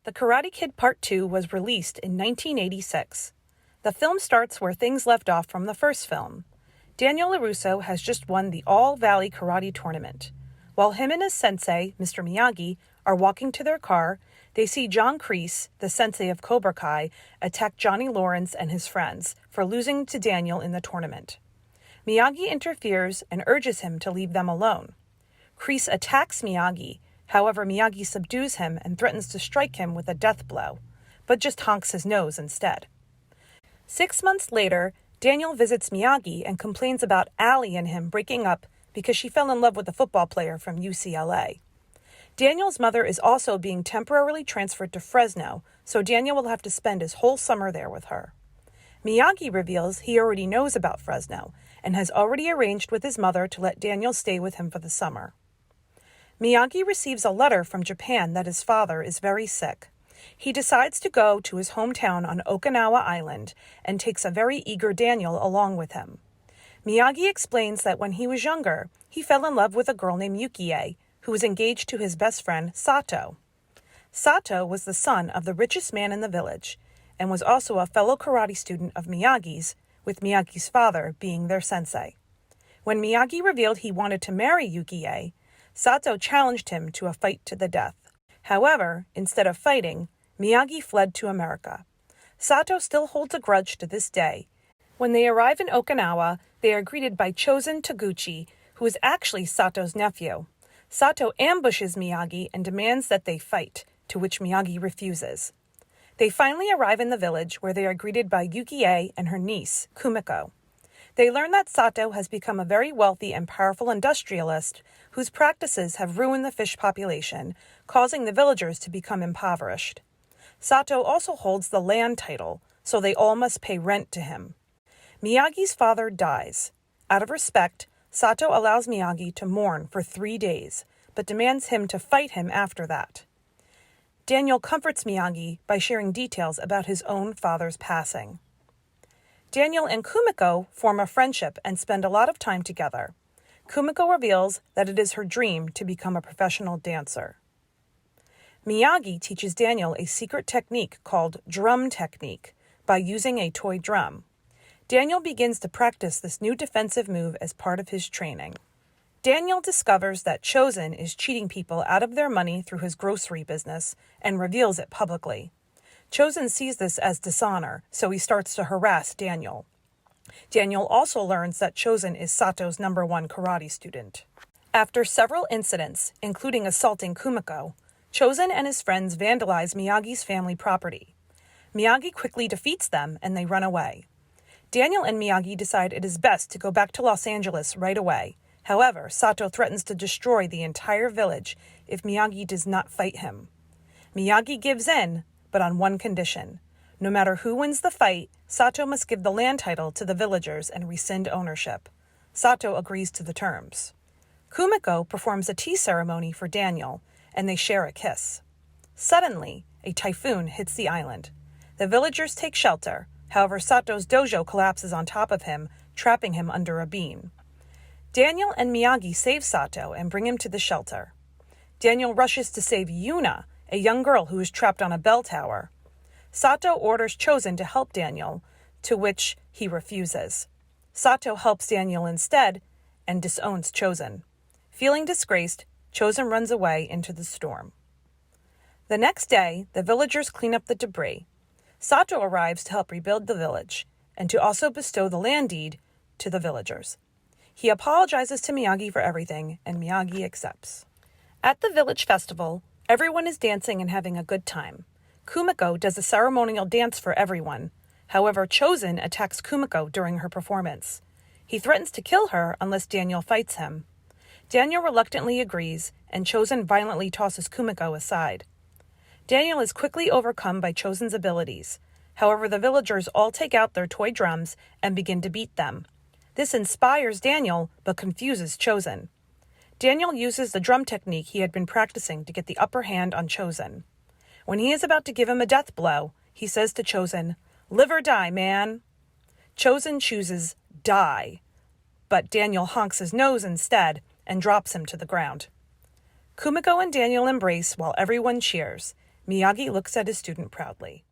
The Karate Kid Part 2 was released in 1986. The film starts where things left off from the first film. Daniel LaRusso has just won the All-Valley Karate Tournament. While him and his sensei, Mr. Miyagi, are walking to their car, they see John Kreese, the sensei of Cobra Kai, attack Johnny Lawrence and his friends for losing to Daniel in the tournament. Miyagi interferes and urges him to leave them alone. Kreese attacks Miyagi. However, Miyagi subdues him and threatens to strike him with a death blow, but just honks his nose instead. 6 months later, Daniel visits Miyagi and complains about Allie and him breaking up because she fell in love with a football player from UCLA. Daniel's mother is also being temporarily transferred to Fresno, so Daniel will have to spend his whole summer there with her. Miyagi reveals he already knows about Fresno and has already arranged with his mother to let Daniel stay with him for the summer. Miyagi receives a letter from Japan that his father is very sick. He decides to go to his hometown on Okinawa Island and takes a very eager Daniel along with him. Miyagi explains that when he was younger, he fell in love with a girl named Yukie, who was engaged to his best friend Sato. Sato was the son of the richest man in the village and was also a fellow karate student of Miyagi's, with Miyagi's father being their sensei. When Miyagi revealed he wanted to marry Yukie, Sato challenged him to a fight to the death. However, instead of fighting, Miyagi fled to America. Sato still holds a grudge to this day. When they arrive in Okinawa, they are greeted by Chosen Taguchi, who is actually Sato's nephew. Sato ambushes Miyagi and demands that they fight, to which Miyagi refuses. They finally arrive in the village, where they are greeted by Yukie and her niece, Kumiko. They learn that Sato has become a very wealthy and powerful industrialist whose practices have ruined the fish population, causing the villagers to become impoverished. Sato also holds the land title, so they all must pay rent to him. Miyagi's father dies. Out of respect, Sato allows Miyagi to mourn for 3 days, but demands him to fight him after that. Daniel comforts Miyagi by sharing details about his own father's passing. Daniel and Kumiko form a friendship and spend a lot of time together. Kumiko reveals that it is her dream to become a professional dancer. Miyagi teaches Daniel a secret technique called drum technique by using a toy drum. Daniel begins to practice this new defensive move as part of his training. Daniel discovers that Chosen is cheating people out of their money through his grocery business and reveals it publicly. Chosen sees this as dishonor, so he starts to harass Daniel. Daniel also learns that Chosen is Sato's #1 karate student. After several incidents, including assaulting Kumiko, Chosen and his friends vandalize Miyagi's family property. Miyagi quickly defeats them and they run away. Daniel and Miyagi decide it is best to go back to Los Angeles right away. However, Sato threatens to destroy the entire village if Miyagi does not fight him. Miyagi gives in, but on one condition. No matter who wins the fight, Sato must give the land title to the villagers and rescind ownership. Sato agrees to the terms. Kumiko performs a tea ceremony for Daniel, and they share a kiss. Suddenly, a typhoon hits the island. The villagers take shelter. However, Sato's dojo collapses on top of him, trapping him under a beam. Daniel and Miyagi save Sato and bring him to the shelter. Daniel rushes to save Yuna, a young girl who is trapped on a bell tower. Sato orders Chosen to help Daniel, to which he refuses. Sato helps Daniel instead and disowns Chosen. Feeling disgraced, Chosen runs away into the storm. The next day, the villagers clean up the debris. Sato arrives to help rebuild the village and to also bestow the land deed to the villagers. He apologizes to Miyagi for everything, and Miyagi accepts. At the village festival, everyone is dancing and having a good time. Kumiko does a ceremonial dance for everyone. However, Chosen attacks Kumiko during her performance. He threatens to kill her unless Daniel fights him. Daniel reluctantly agrees, and Chosen violently tosses Kumiko aside. Daniel is quickly overcome by Chosen's abilities. However, the villagers all take out their toy drums and begin to beat them. This inspires Daniel, but confuses Chosen. Daniel uses the drum technique he had been practicing to get the upper hand on Chosen. When he is about to give him a death blow, he says to Chosen, "Live or die, man." Chosen chooses die, but Daniel honks his nose instead and drops him to the ground. Kumiko and Daniel embrace while everyone cheers. Miyagi looks at his student proudly.